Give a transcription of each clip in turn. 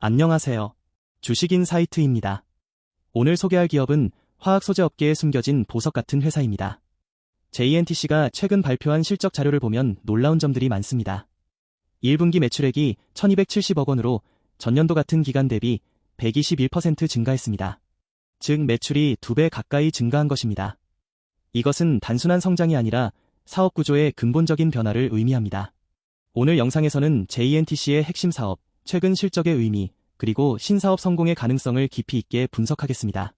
안녕하세요. 주식인사이트입니다. 오늘 소개할 기업은 화학소재 업계에 숨겨진 보석 같은 회사입니다. JNTC가 최근 발표한 실적 자료를 보면 놀라운 점들이 많습니다. 1분기 매출액이 1270억 원으로 전년도 같은 기간 대비 121% 증가했습니다. 즉 매출이 2배 가까이 증가한 것입니다. 이것은 단순한 성장이 아니라 사업 구조의 근본적인 변화를 의미합니다. 오늘 영상에서는 JNTC의 핵심 사업, 최근 실적의 의미, 그리고 신사업 성공의 가능성을 깊이 있게 분석하겠습니다.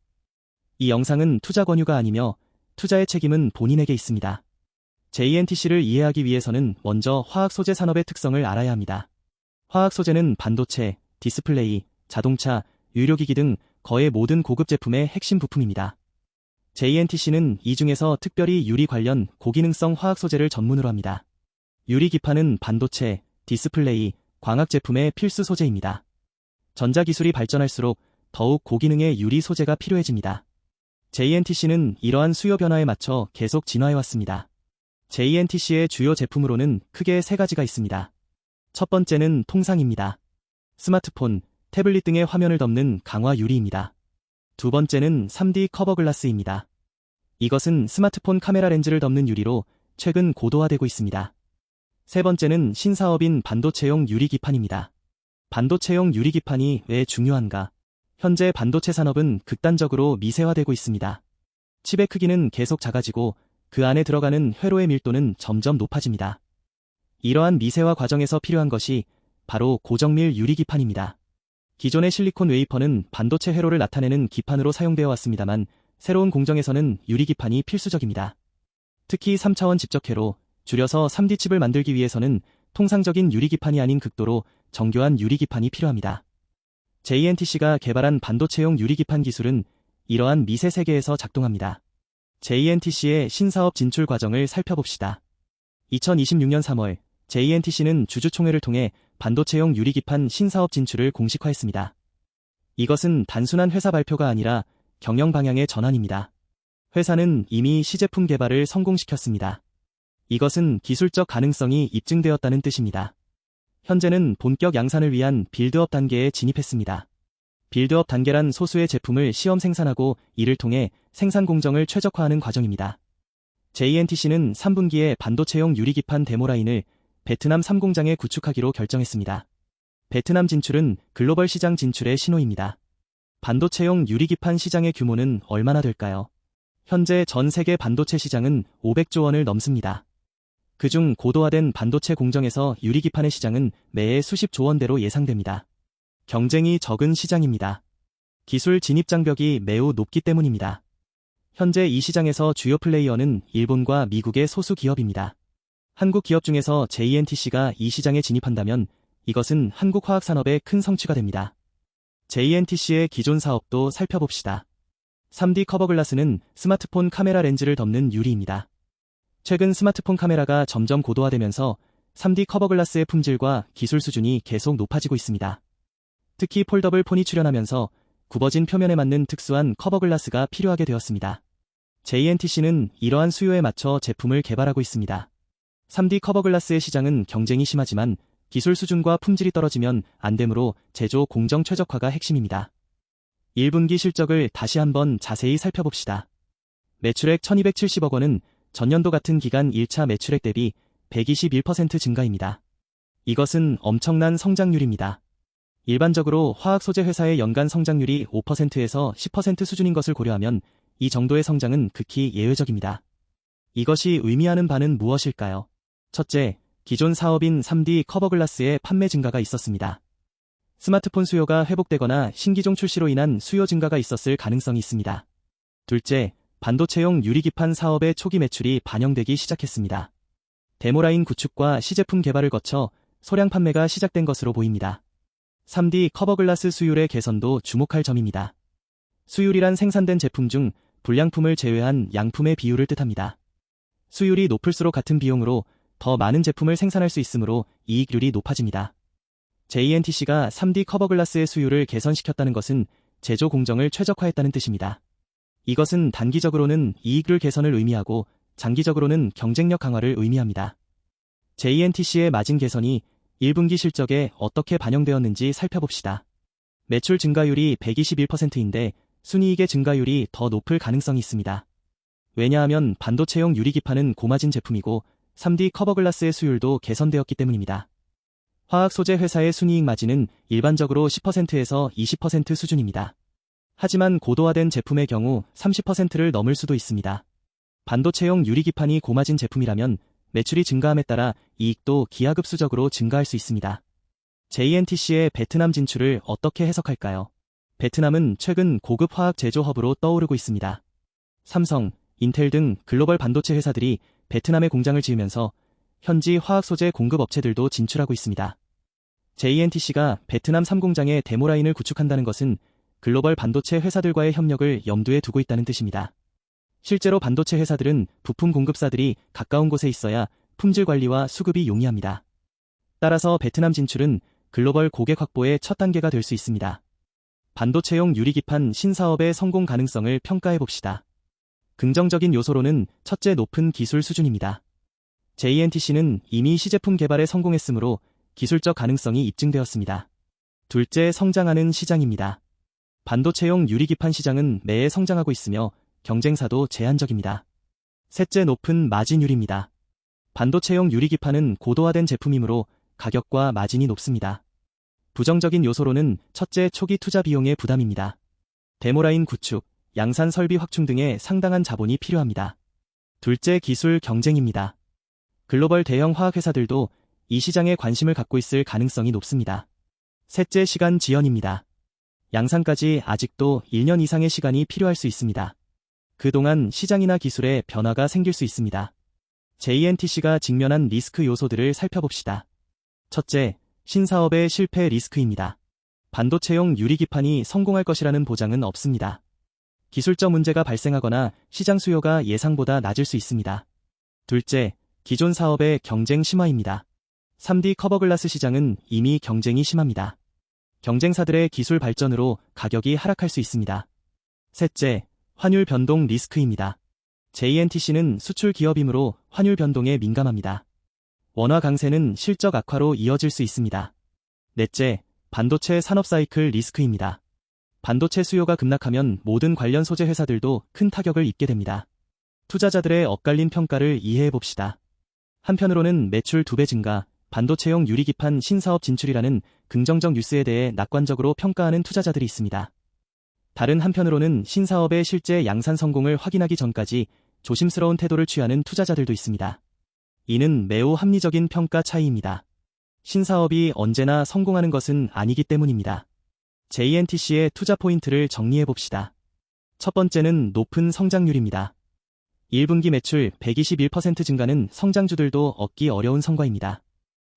이 영상은 투자 권유가 아니며 투자의 책임은 본인에게 있습니다. JNTC를 이해하기 위해서는 먼저 화학소재 산업의 특성을 알아야 합니다. 화학소재는 반도체, 디스플레이, 자동차, 의료기기 등 거의 모든 고급 제품의 핵심 부품입니다. JNTC는 이 중에서 특별히 유리 관련 고기능성 화학소재를 전문으로 합니다. 유리기판은 반도체, 디스플레이, 광학 제품의 필수 소재입니다. 전자기술이 발전할수록 더욱 고기능의 유리 소재가 필요해집니다. JNTC는 이러한 수요 변화에 맞춰 계속 진화해왔습니다. JNTC의 주요 제품으로는 크게 3가지가 있습니다. 첫 번째는 통상입니다. 스마트폰, 태블릿 등의 화면을 덮는 강화 유리입니다. 두 번째는 3D 커버글라스입니다. 이것은 스마트폰 카메라 렌즈를 덮는 유리로 최근 고도화되고 있습니다. 세 번째는 신사업인 반도체용 유리기판입니다. 반도체용 유리기판이 왜 중요한가? 현재 반도체 산업은 극단적으로 미세화되고 있습니다. 칩의 크기는 계속 작아지고 그 안에 들어가는 회로의 밀도는 점점 높아집니다. 이러한 미세화 과정에서 필요한 것이 바로 고정밀 유리기판입니다. 기존의 실리콘 웨이퍼는 반도체 회로를 나타내는 기판으로 사용되어 왔습니다만 새로운 공정에서는 유리기판이 필수적입니다. 특히 3차원 집적회로, 줄여서 3D 칩을 만들기 위해서는 통상적인 유리기판이 아닌 극도로 정교한 유리기판이 필요합니다. JNTC가 개발한 반도체용 유리기판 기술은 이러한 미세 세계에서 작동합니다. JNTC의 신사업 진출 과정을 살펴봅시다. 2026년 3월, JNTC는 주주총회를 통해 반도체용 유리기판 신사업 진출을 공식화했습니다. 이것은 단순한 회사 발표가 아니라 경영 방향의 전환입니다. 회사는 이미 시제품 개발을 성공시켰습니다. 이것은 기술적 가능성이 입증되었다는 뜻입니다. 현재는 본격 양산을 위한 빌드업 단계에 진입했습니다. 빌드업 단계란 소수의 제품을 시험 생산하고 이를 통해 생산 공정을 최적화하는 과정입니다. JNTC는 3분기에 반도체용 유리기판 데모라인을 베트남 3공장에 구축하기로 결정했습니다. 베트남 진출은 글로벌 시장 진출의 신호입니다. 반도체용 유리기판 시장의 규모는 얼마나 될까요? 현재 전 세계 반도체 시장은 500조 원을 넘습니다. 그중 고도화된 반도체 공정에서 유리기판의 시장은 매해 수십조 원대로 예상됩니다. 경쟁이 적은 시장입니다. 기술 진입 장벽이 매우 높기 때문입니다. 현재 이 시장에서 주요 플레이어는 일본과 미국의 소수 기업입니다. 한국 기업 중에서 JNTC가 이 시장에 진입한다면 이것은 한국 화학산업의 큰 성취가 됩니다. JNTC의 기존 사업도 살펴봅시다. 3D 커버글라스는 스마트폰 카메라 렌즈를 덮는 유리입니다. 최근 스마트폰 카메라가 점점 고도화되면서 3D 커버글라스의 품질과 기술 수준이 계속 높아지고 있습니다. 특히 폴더블 폰이 출현하면서 굽어진 표면에 맞는 특수한 커버글라스가 필요하게 되었습니다. JNTC는 이러한 수요에 맞춰 제품을 개발하고 있습니다. 3D 커버글라스의 시장은 경쟁이 심하지만 기술 수준과 품질이 떨어지면 안 되므로 제조 공정 최적화가 핵심입니다. 1분기 실적을 다시 한번 자세히 살펴봅시다. 매출액 1270억 원은 전년도 같은 기간 1차 매출액 대비 121% 증가입니다. 이것은 엄청난 성장률입니다. 일반적으로 화학소재 회사의 연간 성장률이 5%에서 10% 수준인 것을 고려하면 이 정도의 성장은 극히 예외적입니다. 이것이 의미하는 바는 무엇일까요? 첫째, 기존 사업인 3D 커버글라스의 판매 증가가 있었습니다. 스마트폰 수요가 회복되거나 신기종 출시로 인한 수요 증가가 있었을 가능성이 있습니다. 둘째, 반도체용 유리기판 사업의 초기 매출이 반영되기 시작했습니다. 데모라인 구축과 시제품 개발을 거쳐 소량 판매가 시작된 것으로 보입니다. 3D 커버글라스 수율의 개선도 주목할 점입니다. 수율이란 생산된 제품 중 불량품을 제외한 양품의 비율을 뜻합니다. 수율이 높을수록 같은 비용으로 더 많은 제품을 생산할 수 있으므로 이익률이 높아집니다. JNTC가 3D 커버글라스의 수율을 개선시켰다는 것은 제조 공정을 최적화했다는 뜻입니다. 이것은 단기적으로는 이익률 개선을 의미하고 장기적으로는 경쟁력 강화를 의미합니다. JNTC의 마진 개선이 1분기 실적에 어떻게 반영되었는지 살펴봅시다. 매출 증가율이 121%인데 순이익의 증가율이 더 높을 가능성이 있습니다. 왜냐하면 반도체용 유리기판은 고마진 제품이고 3D 커버글라스의 수율도 개선되었기 때문입니다. 화학 소재 회사의 순이익 마진은 일반적으로 10%에서 20% 수준입니다. 하지만 고도화된 제품의 경우 30%를 넘을 수도 있습니다. 반도체용 유리기판이 고마진 제품이라면 매출이 증가함에 따라 이익도 기하급수적으로 증가할 수 있습니다. JNTC의 베트남 진출을 어떻게 해석할까요? 베트남은 최근 고급 화학 제조 허브로 떠오르고 있습니다. 삼성, 인텔 등 글로벌 반도체 회사들이 베트남에 공장을 지으면서 현지 화학 소재 공급 업체들도 진출하고 있습니다. JNTC가 베트남 3공장에 데모라인을 구축한다는 것은 글로벌 반도체 회사들과의 협력을 염두에 두고 있다는 뜻입니다. 실제로 반도체 회사들은 부품 공급사들이 가까운 곳에 있어야 품질 관리와 수급이 용이합니다. 따라서 베트남 진출은 글로벌 고객 확보의 첫 단계가 될 수 있습니다. 반도체용 유리기판 신사업의 성공 가능성을 평가해 봅시다. 긍정적인 요소로는 첫째, 높은 기술 수준입니다. JNTC는 이미 시제품 개발에 성공했으므로 기술적 가능성이 입증되었습니다. 둘째, 성장하는 시장입니다. 반도체용 유리기판 시장은 매해 성장하고 있으며 경쟁사도 제한적입니다. 셋째, 높은 마진율입니다. 반도체용 유리기판은 고도화된 제품이므로 가격과 마진이 높습니다. 부정적인 요소로는 첫째, 초기 투자 비용의 부담입니다. 데모라인 구축, 양산 설비 확충 등의 상당한 자본이 필요합니다. 둘째, 기술 경쟁입니다. 글로벌 대형 화학회사들도 이 시장에 관심을 갖고 있을 가능성이 높습니다. 셋째, 시간 지연입니다. 양산까지 아직도 1년 이상의 시간이 필요할 수 있습니다. 그동안 시장이나 기술에 변화가 생길 수 있습니다. JNTC가 직면한 리스크 요소들을 살펴봅시다. 첫째, 신사업의 실패 리스크입니다. 반도체용 유리기판이 성공할 것이라는 보장은 없습니다. 기술적 문제가 발생하거나 시장 수요가 예상보다 낮을 수 있습니다. 둘째, 기존 사업의 경쟁 심화입니다. 3D 커버글라스 시장은 이미 경쟁이 심합니다. 경쟁사들의 기술 발전으로 가격이 하락할 수 있습니다. 셋째, 환율 변동 리스크입니다. JNTC는 수출 기업이므로 환율 변동에 민감합니다. 원화 강세는 실적 악화로 이어질 수 있습니다. 넷째, 반도체 산업 사이클 리스크입니다. 반도체 수요가 급락하면 모든 관련 소재 회사들도 큰 타격을 입게 됩니다. 투자자들의 엇갈린 평가를 이해해 봅시다. 한편으로는 매출 2배 증가, 반도체용 유리기판 신사업 진출이라는 긍정적 뉴스에 대해 낙관적으로 평가하는 투자자들이 있습니다. 다른 한편으로는 신사업의 실제 양산 성공을 확인하기 전까지 조심스러운 태도를 취하는 투자자들도 있습니다. 이는 매우 합리적인 평가 차이입니다. 신사업이 언제나 성공하는 것은 아니기 때문입니다. JNTC의 투자 포인트를 정리해 봅시다. 첫 번째는 높은 성장률입니다. 1분기 매출 121% 증가는 성장주들도 얻기 어려운 성과입니다.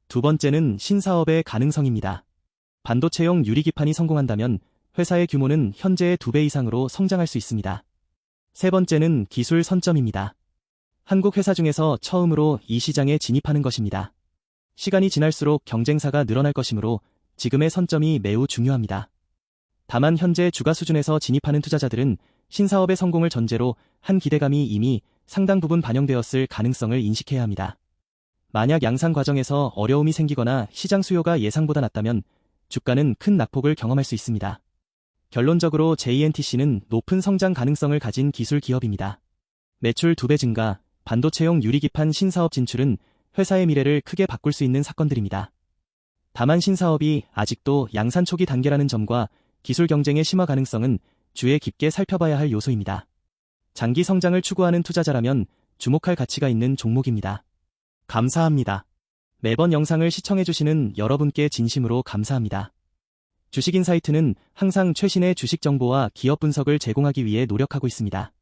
두 번째는 신사업의 가능성입니다. 반도체용 유리기판이 성공한다면 회사의 규모는 현재의 2배 이상으로 성장할 수 있습니다. 세 번째는 기술 선점입니다. 한국 회사 중에서 처음으로 이 시장에 진입하는 것입니다. 시간이 지날수록 경쟁사가 늘어날 것이므로 지금의 선점이 매우 중요합니다. 다만 현재 주가 수준에서 진입하는 투자자들은 신사업의 성공을 전제로 한 기대감이 이미 상당 부분 반영되었을 가능성을 인식해야 합니다. 만약 양산 과정에서 어려움이 생기거나 시장 수요가 예상보다 낮다면 주가는 큰 낙폭을 경험할 수 있습니다. 결론적으로 JNTC는 높은 성장 가능성을 가진 기술 기업입니다. 매출 2배 증가, 반도체용 유리기판 신사업 진출은 회사의 미래를 크게 바꿀 수 있는 사건들입니다. 다만 신사업이 아직도 양산 초기 단계라는 점과 기술 경쟁의 심화 가능성은 주에 깊게 살펴봐야 할 요소입니다. 장기 성장을 추구하는 투자자라면 주목할 가치가 있는 종목입니다. 감사합니다. 매번 영상을 시청해주시는 여러분께 진심으로 감사합니다. 주식인사이트는 항상 최신의 주식 정보와 기업 분석을 제공하기 위해 노력하고 있습니다.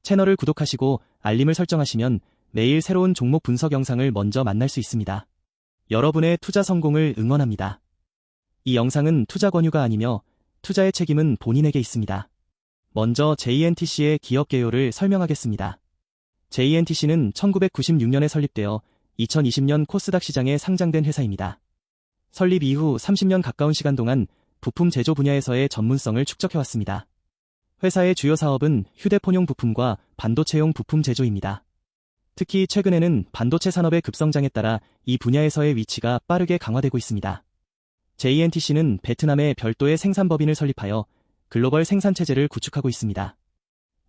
채널을 구독하시고 알림을 설정하시면 매일 새로운 종목 분석 영상을 먼저 만날 수 있습니다. 여러분의 투자 성공을 응원합니다. 이 영상은 투자 권유가 아니며 투자의 책임은 본인에게 있습니다. 먼저 JNTC의 기업 개요를 설명하겠습니다. JNTC는 1996년에 설립되어 2020년 코스닥 시장에 상장된 회사입니다. 설립 이후 30년 가까운 시간 동안 부품 제조 분야에서의 전문성을 축적해왔습니다. 회사의 주요 사업은 휴대폰용 부품과 반도체용 부품 제조입니다. 특히 최근에는 반도체 산업의 급성장에 따라 이 분야에서의 위치가 빠르게 강화되고 있습니다. JNTC는 베트남에 별도의 생산법인을 설립하여 글로벌 생산체제를 구축하고 있습니다.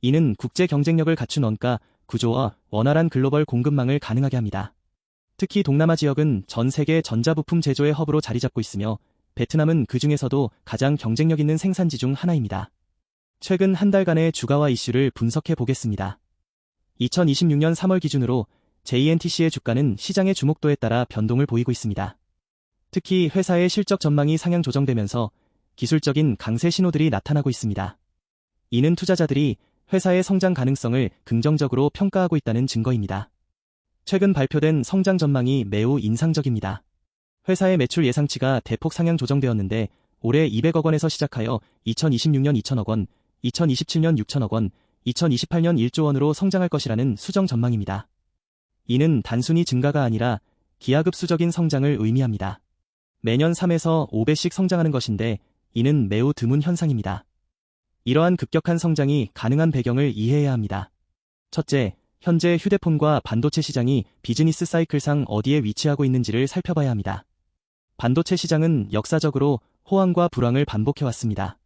이는 국제 경쟁력을 갖춘 원가, 구조와 원활한 글로벌 공급망을 가능하게 합니다. 특히 동남아 지역은 전 세계 전자부품 제조의 허브로 자리 잡고 있으며 베트남은 그 중에서도 가장 경쟁력 있는 생산지 중 하나입니다. 최근 한 달간의 주가와 이슈를 분석해 보겠습니다. 2026년 3월 기준으로 JNTC의 주가는 시장의 주목도에 따라 변동을 보이고 있습니다. 특히 회사의 실적 전망이 상향 조정되면서 기술적인 강세 신호들이 나타나고 있습니다. 이는 투자자들이 회사의 성장 가능성을 긍정적으로 평가하고 있다는 증거입니다. 최근 발표된 성장 전망이 매우 인상적입니다. 회사의 매출 예상치가 대폭 상향 조정되었는데 올해 200억 원에서 시작하여 2026년 2천억 원, 2027년 6천억 원, 2028년 1조 원으로 성장할 것이라는 수정 전망입니다. 이는 단순히 증가가 아니라 기하급수적인 성장을 의미합니다. 매년 3에서 5배씩 성장하는 것인데 이는 매우 드문 현상입니다. 이러한 급격한 성장이 가능한 배경을 이해해야 합니다. 첫째, 현재 휴대폰과 반도체 시장이 비즈니스 사이클상 어디에 위치하고 있는지를 살펴봐야 합니다. 반도체 시장은 역사적으로 호황과 불황을 반복해왔습니다.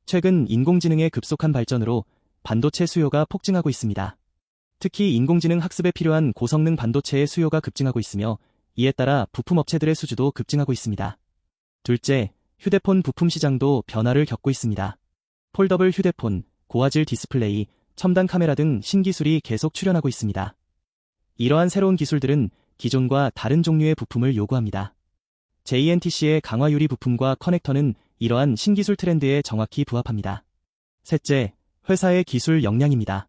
최근 인공지능의 급속한 발전으로 반도체 수요가 폭증하고 있습니다. 특히 인공지능 학습에 필요한 고성능 반도체의 수요가 급증하고 있으며 이에 따라 부품 업체들의 수주도 급증하고 있습니다. 둘째, 휴대폰 부품 시장도 변화를 겪고 있습니다. 폴더블 휴대폰, 고화질 디스플레이, 첨단 카메라 등 신기술이 계속 출현하고 있습니다. 이러한 새로운 기술들은 기존과 다른 종류의 부품을 요구합니다. JNTC의 강화 유리 부품과 커넥터는 이러한 신기술 트렌드에 정확히 부합합니다. 셋째, 회사의 기술 역량입니다.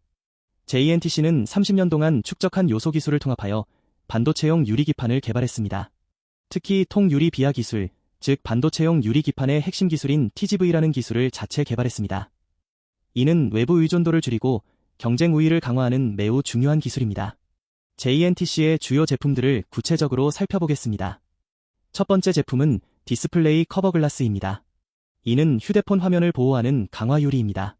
JNTC는 30년 동안 축적한 요소 기술을 통합하여 반도체용 유리 기판을 개발했습니다. 특히 통유리 비하 기술, 즉 반도체용 유리 기판의 핵심 기술인 TGV라는 기술을 자체 개발했습니다. 이는 외부 의존도를 줄이고 경쟁 우위를 강화하는 매우 중요한 기술입니다. JNTC의 주요 제품들을 구체적으로 살펴보겠습니다. 첫 번째 제품은 디스플레이 커버 글라스입니다. 이는 휴대폰 화면을 보호하는 강화 유리입니다.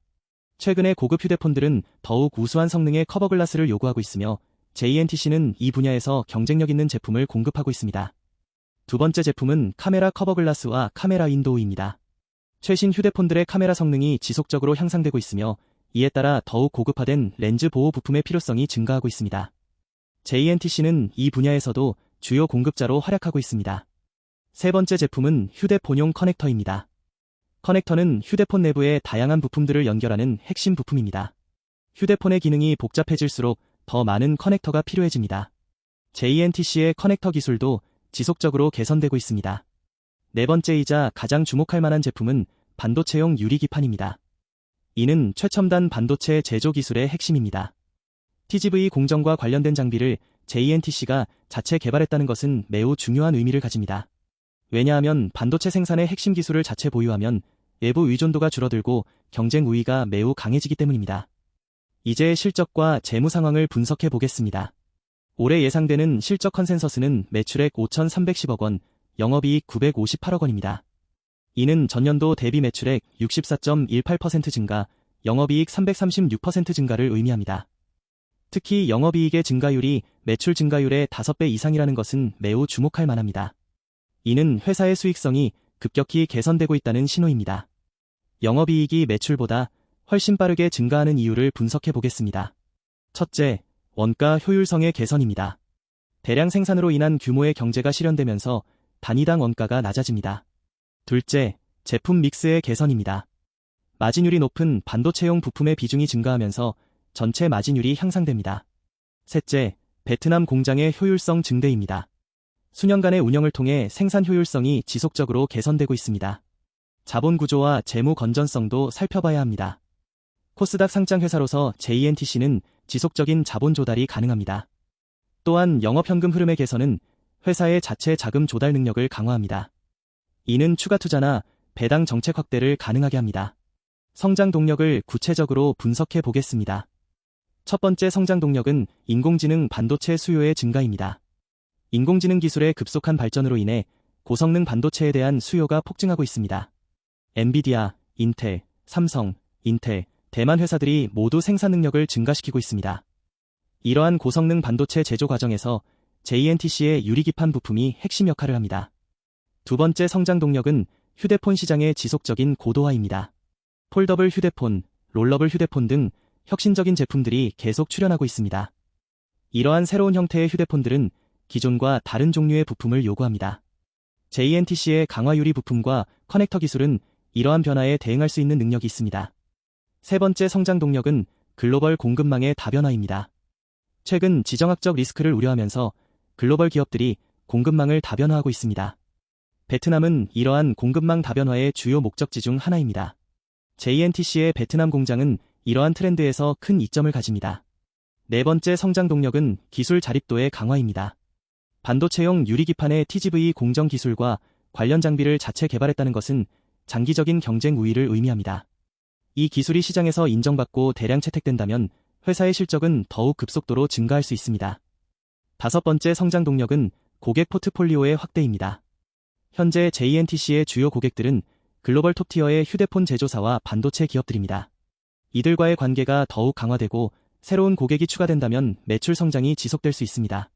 최근에 고급 휴대폰들은 더욱 우수한 성능의 커버 글라스를 요구하고 있으며 JNTC는 이 분야에서 경쟁력 있는 제품을 공급하고 있습니다. 두 번째 제품은 카메라 커버 글라스와 카메라 윈도우입니다. 최신 휴대폰들의 카메라 성능이 지속적으로 향상되고 있으며 이에 따라 더욱 고급화된 렌즈 보호 부품의 필요성이 증가하고 있습니다. JNTC는 이 분야에서도 주요 공급자로 활약하고 있습니다. 세 번째 제품은 휴대폰용 커넥터입니다. 커넥터는 휴대폰 내부의 다양한 부품들을 연결하는 핵심 부품입니다. 휴대폰의 기능이 복잡해질수록 더 많은 커넥터가 필요해집니다. JNTC의 커넥터 기술도 지속적으로 개선되고 있습니다. 네 번째이자 가장 주목할 만한 제품은 반도체용 유리기판입니다. 이는 최첨단 반도체 제조 기술의 핵심입니다. TGV 공정과 관련된 장비를 JNTC가 자체 개발했다는 것은 매우 중요한 의미를 가집니다. 왜냐하면 반도체 생산의 핵심 기술을 자체 보유하면 외부 의존도가 줄어들고 경쟁 우위가 매우 강해지기 때문입니다. 이제 실적과 재무 상황을 분석해 보겠습니다. 올해 예상되는 실적 컨센서스는 매출액 5,310억 원, 영업이익 958억 원입니다. 이는 전년도 대비 매출액 64.18% 증가, 영업이익 336% 증가를 의미합니다. 특히 영업이익의 증가율이 매출 증가율의 5배 이상이라는 것은 매우 주목할 만합니다. 이는 회사의 수익성이 급격히 개선되고 있다는 신호입니다. 영업이익이 매출보다 훨씬 빠르게 증가하는 이유를 분석해 보겠습니다. 첫째, 원가 효율성의 개선입니다. 대량 생산으로 인한 규모의 경제가 실현되면서 단위당 원가가 낮아집니다. 둘째, 제품 믹스의 개선입니다. 마진율이 높은 반도체용 부품의 비중이 증가하면서 전체 마진율이 향상됩니다. 셋째, 베트남 공장의 효율성 증대입니다. 수년간의 운영을 통해 생산 효율성이 지속적으로 개선되고 있습니다. 자본 구조와 재무 건전성도 살펴봐야 합니다. 코스닥 상장 회사로서 JNTC는 지속적인 자본 조달이 가능합니다. 또한 영업현금 흐름의 개선은 회사의 자체 자금 조달 능력을 강화합니다. 이는 추가 투자나 배당 정책 확대를 가능하게 합니다. 성장 동력을 구체적으로 분석해 보겠습니다. 첫 번째 성장 동력은 인공지능 반도체 수요의 증가입니다. 인공지능 기술의 급속한 발전으로 인해 고성능 반도체에 대한 수요가 폭증하고 있습니다. 엔비디아, 인텔, 삼성, 인텔, 대만 회사들이 모두 생산 능력을 증가시키고 있습니다. 이러한 고성능 반도체 제조 과정에서 JNTC의 유리기판 부품이 핵심 역할을 합니다. 두 번째 성장 동력은 휴대폰 시장의 지속적인 고도화입니다. 폴더블 휴대폰, 롤러블 휴대폰 등 혁신적인 제품들이 계속 출현하고 있습니다. 이러한 새로운 형태의 휴대폰들은 기존과 다른 종류의 부품을 요구합니다. JNTC의 강화 유리 부품과 커넥터 기술은 이러한 변화에 대응할 수 있는 능력이 있습니다. 세 번째 성장 동력은 글로벌 공급망의 다변화입니다. 최근 지정학적 리스크를 우려하면서 글로벌 기업들이 공급망을 다변화하고 있습니다. 베트남은 이러한 공급망 다변화의 주요 목적지 중 하나입니다. JNTC의 베트남 공장은 이러한 트렌드에서 큰 이점을 가집니다. 네 번째 성장 동력은 기술 자립도의 강화입니다. 반도체용 유리기판의 TGV 공정 기술과 관련 장비를 자체 개발했다는 것은 장기적인 경쟁 우위를 의미합니다. 이 기술이 시장에서 인정받고 대량 채택된다면 회사의 실적은 더욱 급속도로 증가할 수 있습니다. 다섯 번째 성장 동력은 고객 포트폴리오의 확대입니다. 현재 JNTC의 주요 고객들은 글로벌 톱티어의 휴대폰 제조사와 반도체 기업들입니다. 이들과의 관계가 더욱 강화되고 새로운 고객이 추가된다면 매출 성장이 지속될 수 있습니다.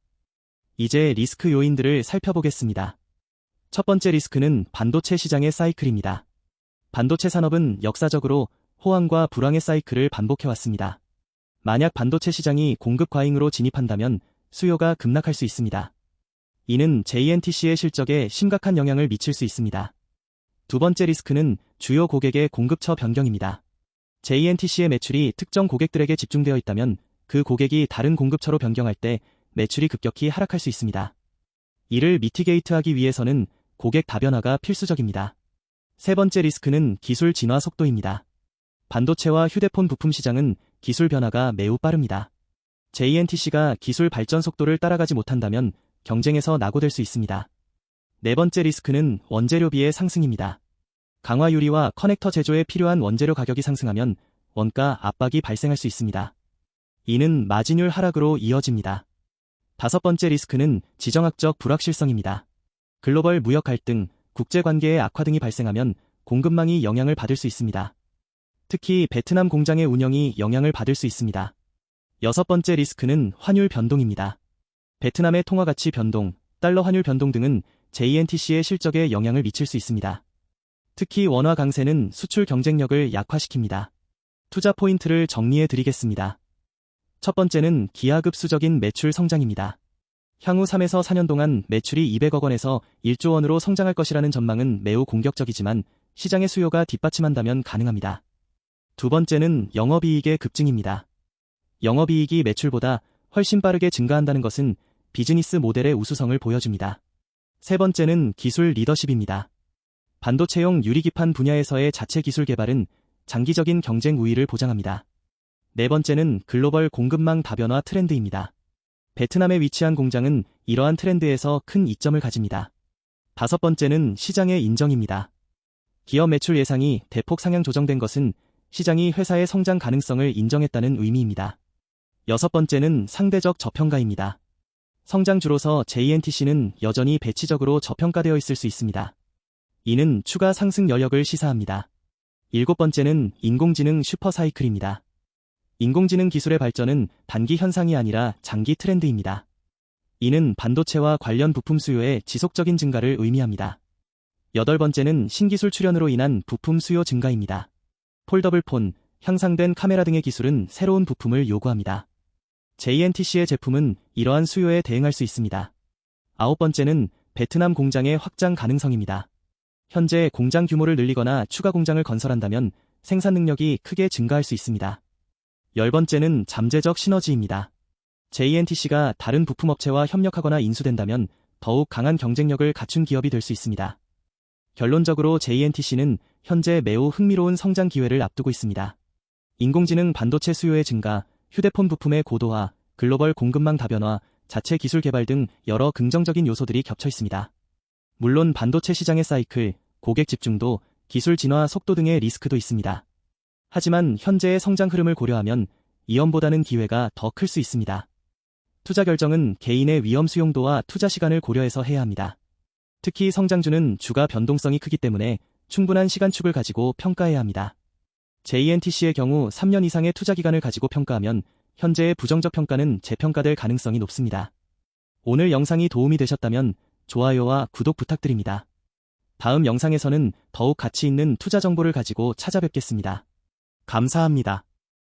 이제 리스크 요인들을 살펴보겠습니다. 첫 번째 리스크는 반도체 시장의 사이클입니다. 반도체 산업은 역사적으로 호황과 불황의 사이클을 반복해왔습니다. 만약 반도체 시장이 공급 과잉으로 진입한다면 수요가 급락할 수 있습니다. 이는 JNTC의 실적에 심각한 영향을 미칠 수 있습니다. 두 번째 리스크는 주요 고객의 공급처 변경입니다. JNTC의 매출이 특정 고객들에게 집중되어 있다면 그 고객이 다른 공급처로 변경할 때 매출이 급격히 하락할 수 있습니다. 이를 미티게이트하기 위해서는 고객 다변화가 필수적입니다. 세 번째 리스크는 기술 진화 속도입니다. 반도체와 휴대폰 부품 시장은 기술 변화가 매우 빠릅니다. JNTC가 기술 발전 속도를 따라가지 못한다면 경쟁에서 낙오될 수 있습니다. 네 번째 리스크는 원재료비의 상승입니다. 강화 유리와 커넥터 제조에 필요한 원재료 가격이 상승하면 원가 압박이 발생할 수 있습니다. 이는 마진율 하락으로 이어집니다. 다섯 번째 리스크는 지정학적 불확실성입니다. 글로벌 무역 갈등, 국제관계의 악화 등이 발생하면 공급망이 영향을 받을 수 있습니다. 특히 베트남 공장의 운영이 영향을 받을 수 있습니다. 여섯 번째 리스크는 환율 변동입니다. 베트남의 통화 가치 변동, 달러 환율 변동 등은 JNTC의 실적에 영향을 미칠 수 있습니다. 특히 원화 강세는 수출 경쟁력을 약화시킵니다. 투자 포인트를 정리해 드리겠습니다. 첫 번째는 기하급수적인 매출 성장입니다. 향후 3에서 4년 동안 매출이 200억 원에서 1조 원으로 성장할 것이라는 전망은 매우 공격적이지만 시장의 수요가 뒷받침한다면 가능합니다. 두 번째는 영업이익의 급증입니다. 영업이익이 매출보다 훨씬 빠르게 증가한다는 것은 비즈니스 모델의 우수성을 보여줍니다. 세 번째는 기술 리더십입니다. 반도체용 유리기판 분야에서의 자체 기술 개발은 장기적인 경쟁 우위를 보장합니다. 네 번째는 글로벌 공급망 다변화 트렌드입니다. 베트남에 위치한 공장은 이러한 트렌드에서 큰 이점을 가집니다. 다섯 번째는 시장의 인정입니다. 기업 매출 예상이 대폭 상향 조정된 것은 시장이 회사의 성장 가능성을 인정했다는 의미입니다. 여섯 번째는 상대적 저평가입니다. 성장주로서 JNTC는 여전히 배치적으로 저평가되어 있을 수 있습니다. 이는 추가 상승 여력을 시사합니다. 일곱 번째는 인공지능 슈퍼사이클입니다. 인공지능 기술의 발전은 단기 현상이 아니라 장기 트렌드입니다. 이는 반도체와 관련 부품 수요의 지속적인 증가를 의미합니다. 여덟 번째는 신기술 출현으로 인한 부품 수요 증가입니다. 폴더블 폰, 향상된 카메라 등의 기술은 새로운 부품을 요구합니다. JNTC의 제품은 이러한 수요에 대응할 수 있습니다. 아홉 번째는 베트남 공장의 확장 가능성입니다. 현재 공장 규모를 늘리거나 추가 공장을 건설한다면 생산 능력이 크게 증가할 수 있습니다. 열 번째는 잠재적 시너지입니다. JNTC가 다른 부품업체와 협력하거나 인수된다면 더욱 강한 경쟁력을 갖춘 기업이 될 수 있습니다. 결론적으로 JNTC는 현재 매우 흥미로운 성장 기회를 앞두고 있습니다. 인공지능 반도체 수요의 증가, 휴대폰 부품의 고도화, 글로벌 공급망 다변화, 자체 기술 개발 등 여러 긍정적인 요소들이 겹쳐 있습니다. 물론 반도체 시장의 사이클, 고객 집중도, 기술 진화 속도 등의 리스크도 있습니다. 하지만 현재의 성장 흐름을 고려하면 위험보다는 기회가 더 클 수 있습니다. 투자 결정은 개인의 위험 수용도와 투자 시간을 고려해서 해야 합니다. 특히 성장주는 주가 변동성이 크기 때문에 충분한 시간축을 가지고 평가해야 합니다. JNTC의 경우 3년 이상의 투자 기간을 가지고 평가하면 현재의 부정적 평가는 재평가될 가능성이 높습니다. 오늘 영상이 도움이 되셨다면 좋아요와 구독 부탁드립니다. 다음 영상에서는 더욱 가치 있는 투자 정보를 가지고 찾아뵙겠습니다. 감사합니다.